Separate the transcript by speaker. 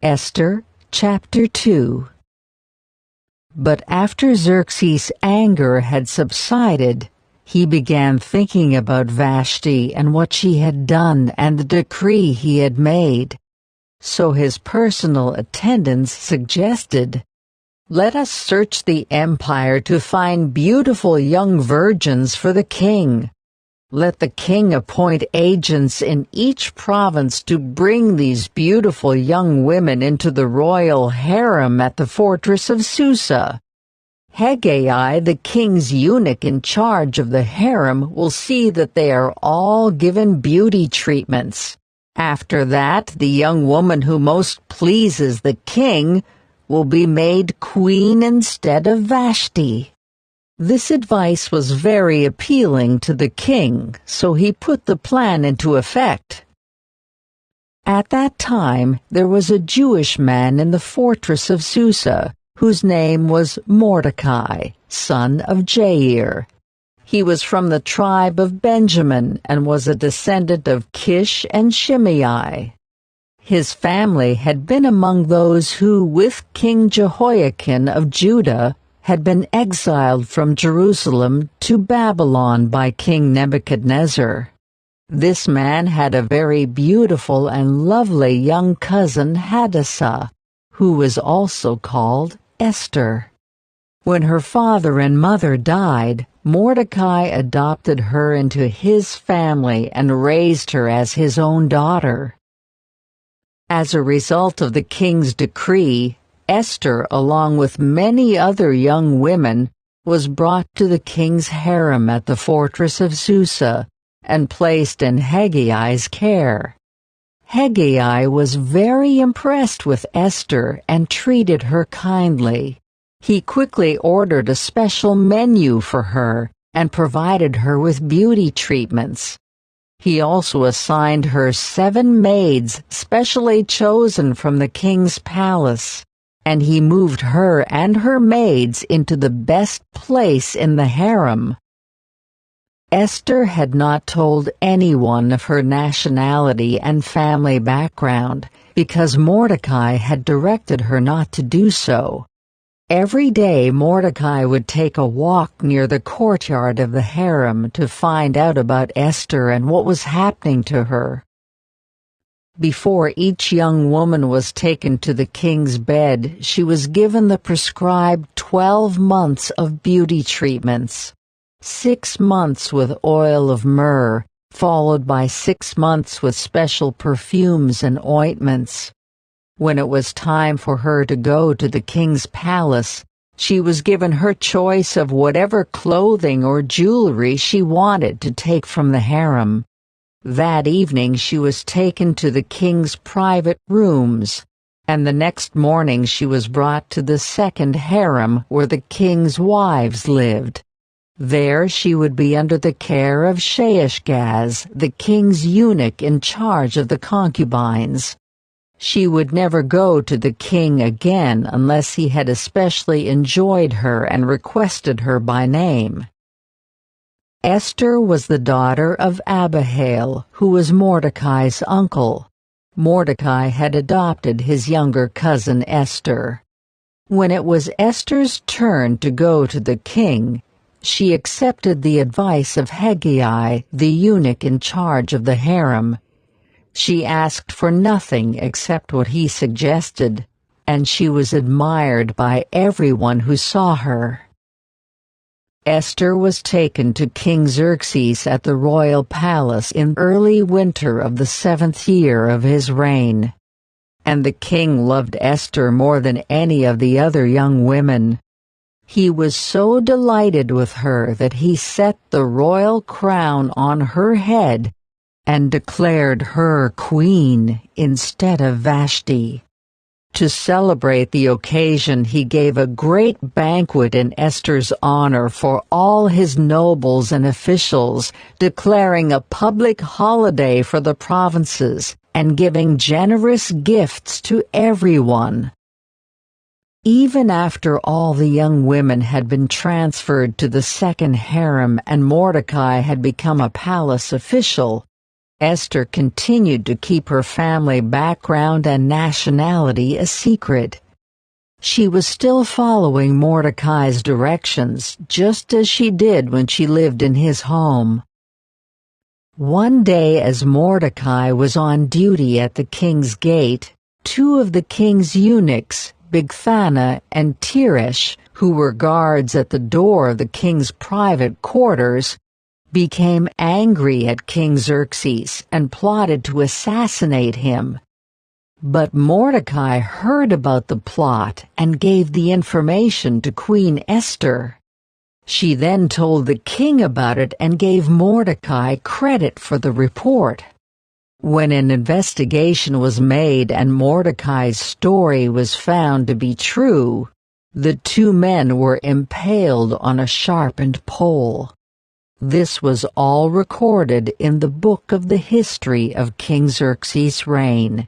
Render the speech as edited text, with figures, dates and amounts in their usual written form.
Speaker 1: Esther, chapter 2. But after Xerxes' anger had subsided, he began thinking about Vashti and what she had done and the decree he had made. So his personal attendants suggested, "Let us search the empire to find beautiful young virgins for the king. Let the king appoint agents in each province to bring these beautiful young women into the royal harem at the fortress of Susa. Hegai, the king's eunuch in charge of the harem, will see that they are all given beauty treatments. After that, the young woman who most pleases the king will be made queen instead of Vashti." This advice was very appealing to the king, so he put the plan into effect. At that time, there was a Jewish man in the fortress of Susa, whose name was Mordecai, son of Jair. He was from the tribe of Benjamin and was a descendant of Kish and Shimei. His family had been among those who, with King Jehoiakim of Judah, had been exiled from Jerusalem to Babylon by King Nebuchadnezzar. This man had a very beautiful and lovely young cousin Hadassah, who was also called Esther. When her father and mother died, Mordecai adopted her into his family and raised her as his own daughter. As a result of the king's decree, Esther, along with many other young women, was brought to the king's harem at the fortress of Susa and placed in Hagai's care. Hegai was very impressed with Esther and treated her kindly. He quickly ordered a special menu for her and provided her with beauty treatments. He also assigned her 7 maids specially chosen from the king's palace, and he moved her and her maids into the best place in the harem. Esther had not told anyone of her nationality and family background because Mordecai had directed her not to do so. Every day Mordecai would take a walk near the courtyard of the harem to find out about Esther and what was happening to her. Before each young woman was taken to the king's bed, she was given the prescribed 12 months of beauty treatments. 6 months with oil of myrrh, followed by 6 months with special perfumes and ointments. When it was time for her to go to the king's palace, she was given her choice of whatever clothing or jewelry she wanted to take from the harem. That evening she was taken to the king's private rooms, and the next morning she was brought to the second harem where the king's wives lived. There she would be under the care of Shaashgaz, the king's eunuch in charge of the concubines. She would never go to the king again unless he had especially enjoyed her and requested her by name. Esther was the daughter of Abihail, who was Mordecai's uncle. Mordecai had adopted his younger cousin Esther. When it was Esther's turn to go to the king, she accepted the advice of Hegai, the eunuch in charge of the harem. She asked for nothing except what he suggested, and she was admired by everyone who saw her. Esther was taken to King Xerxes at the royal palace in early winter of the 7th year of his reign. And the king loved Esther more than any of the other young women. He was so delighted with her that he set the royal crown on her head and declared her queen instead of Vashti. To celebrate the occasion, he gave a great banquet in Esther's honor for all his nobles and officials, declaring a public holiday for the provinces and giving generous gifts to everyone. Even after all the young women had been transferred to the second harem and Mordecai had become a palace official, Esther continued to keep her family background and nationality a secret. She was still following Mordecai's directions, just as she did when she lived in his home. One day, as Mordecai was on duty at the king's gate, two of the king's eunuchs, Bigthana and Teresh, who were guards at the door of the king's private quarters, became angry at King Xerxes and plotted to assassinate him. But Mordecai heard about the plot and gave the information to Queen Esther. She then told the king about it and gave Mordecai credit for the report. When an investigation was made and Mordecai's story was found to be true, the two men were impaled on a sharpened pole. This was all recorded in the book of the history of King Xerxes' reign.